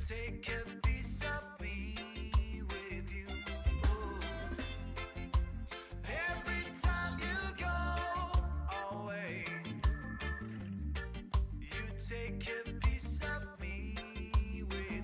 take a piece of me with you. Oh. Every time you go away, you take a piece of me with you.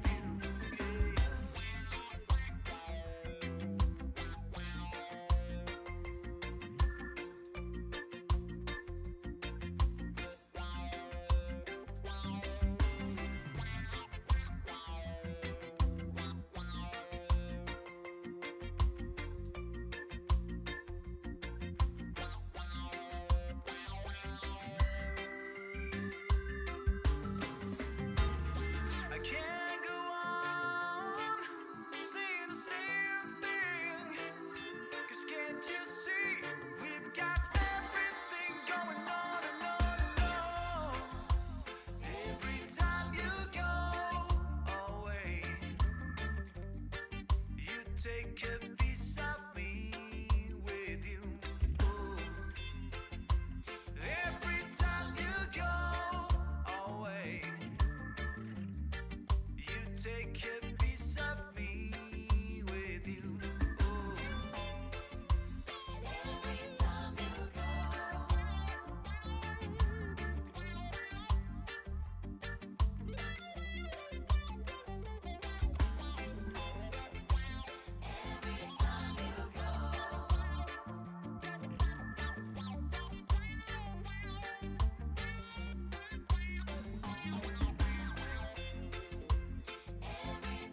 I can't go on saying the same thing, 'cause can't you see we've got everything going on and on and on. Every time you go away, you take a piece of me with you. Ooh. Every time you go away, you take a piece of me with you. Ooh. Every time you go, every time you go, every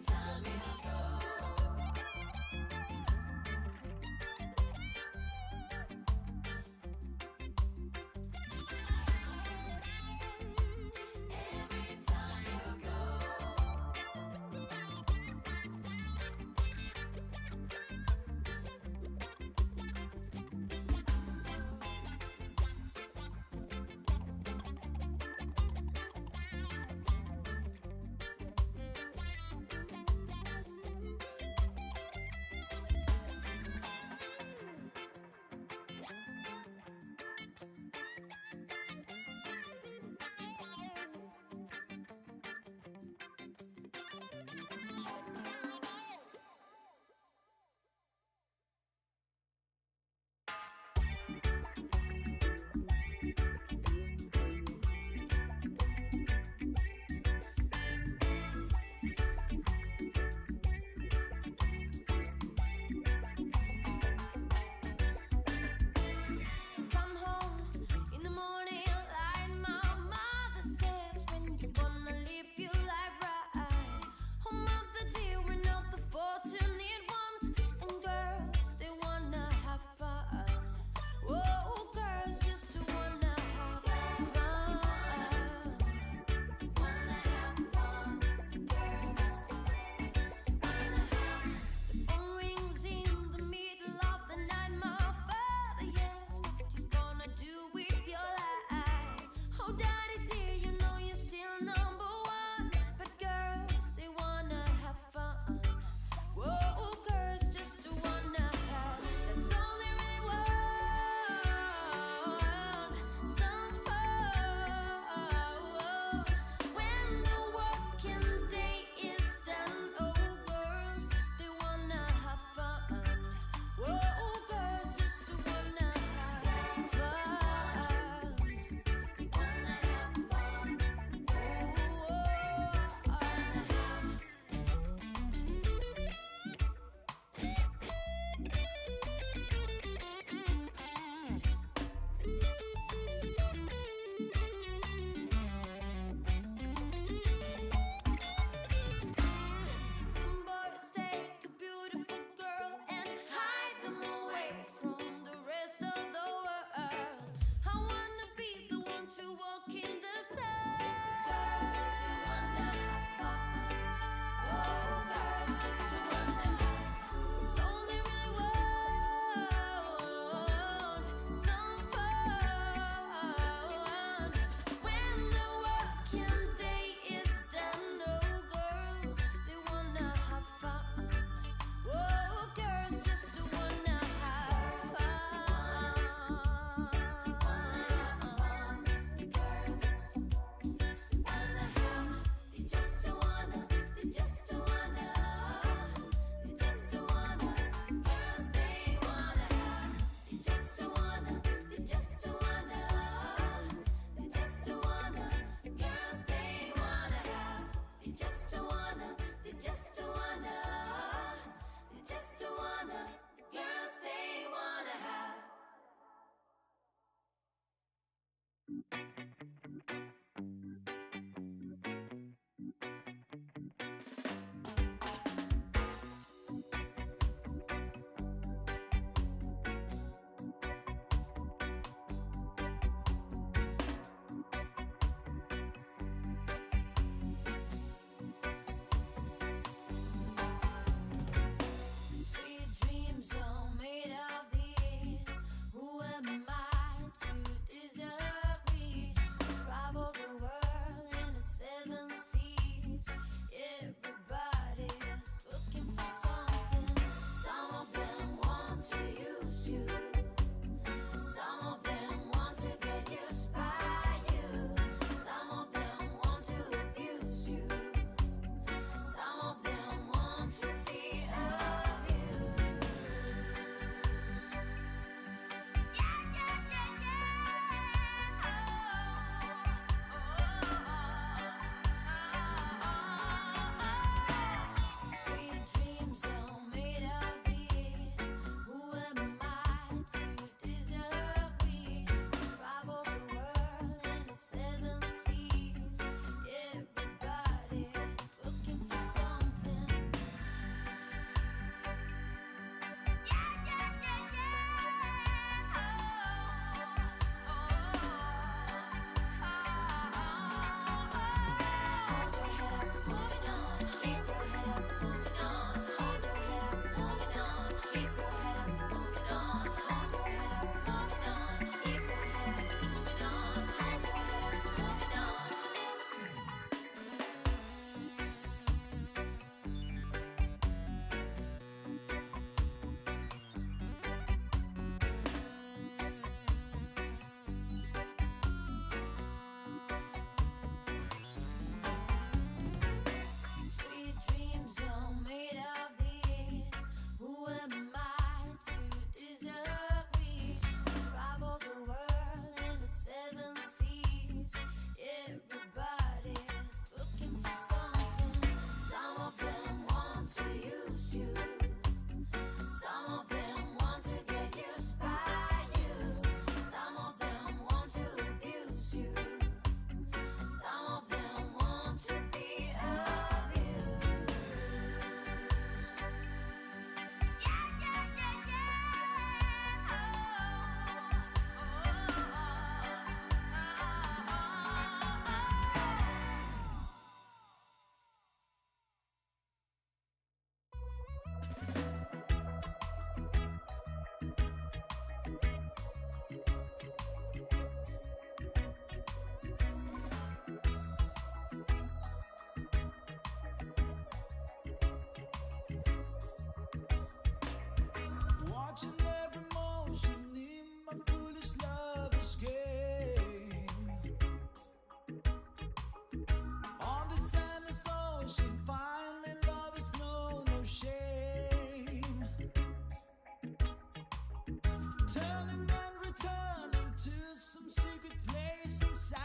turning and returning to some secret place inside.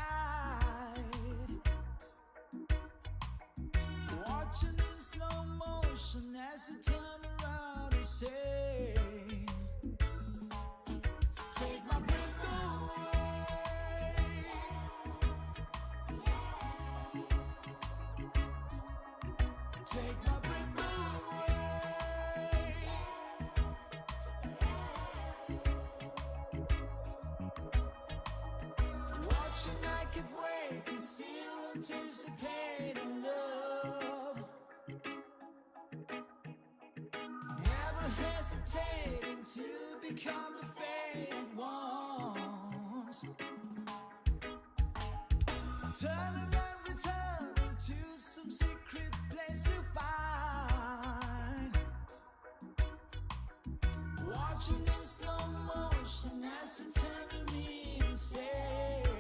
Watching in slow motion as you turn around and say, take my breath away. Take my breath away. Watching, I could wait and still anticipating love. Never hesitating to become the faded ones. Turning and returning to some secret place to find. Watching in slow motion as you turn to me and say,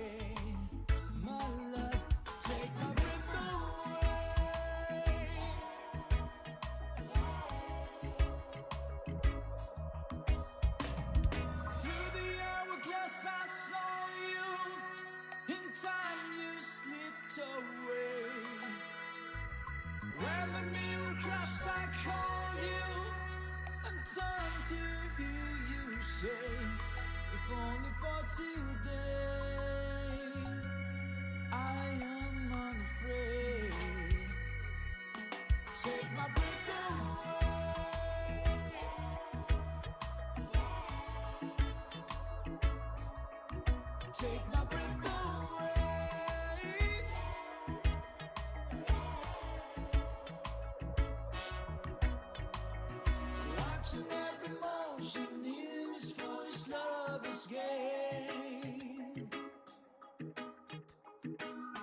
my love, take my breath away. Through the hourglass I saw you. In time you slipped away. When the mirror crashed I called you and turned to hear you say, if only for today, I am unafraid. Take my breath away. Take my breath away. Watching every motion in this foolish lover's game.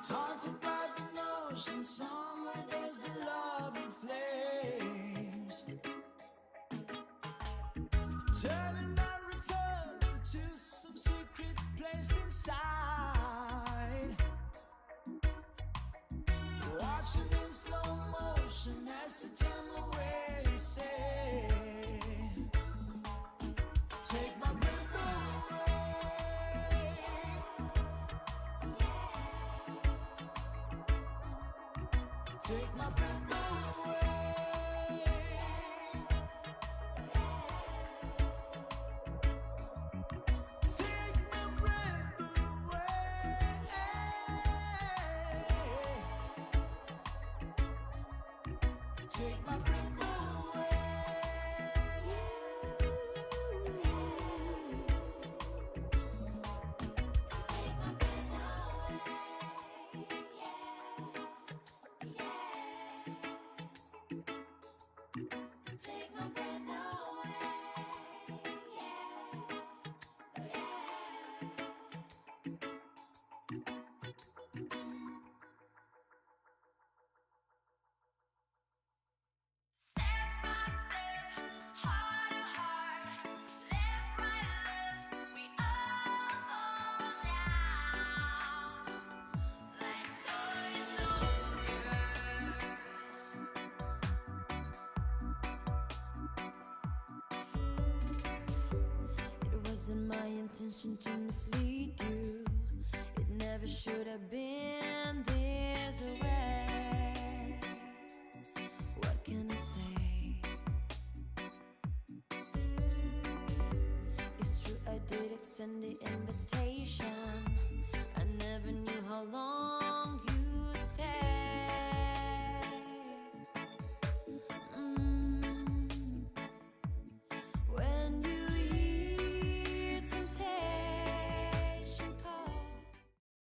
Haunted by the notion somewhere there's a love in flames. Turning and returning to some secret place inside. Watching in slow motion as you turn away and say, take my breath away. Take my breath away. Take my breath away. Take my breath away. Take my breath away. Take my breath away. Step by step, heart to heart, left, right, left, we all fall down like toy soldiers. It wasn't my intention to mislead you. It never should have been this way. What can I say? It's true, I did extend the invitation. I never knew how long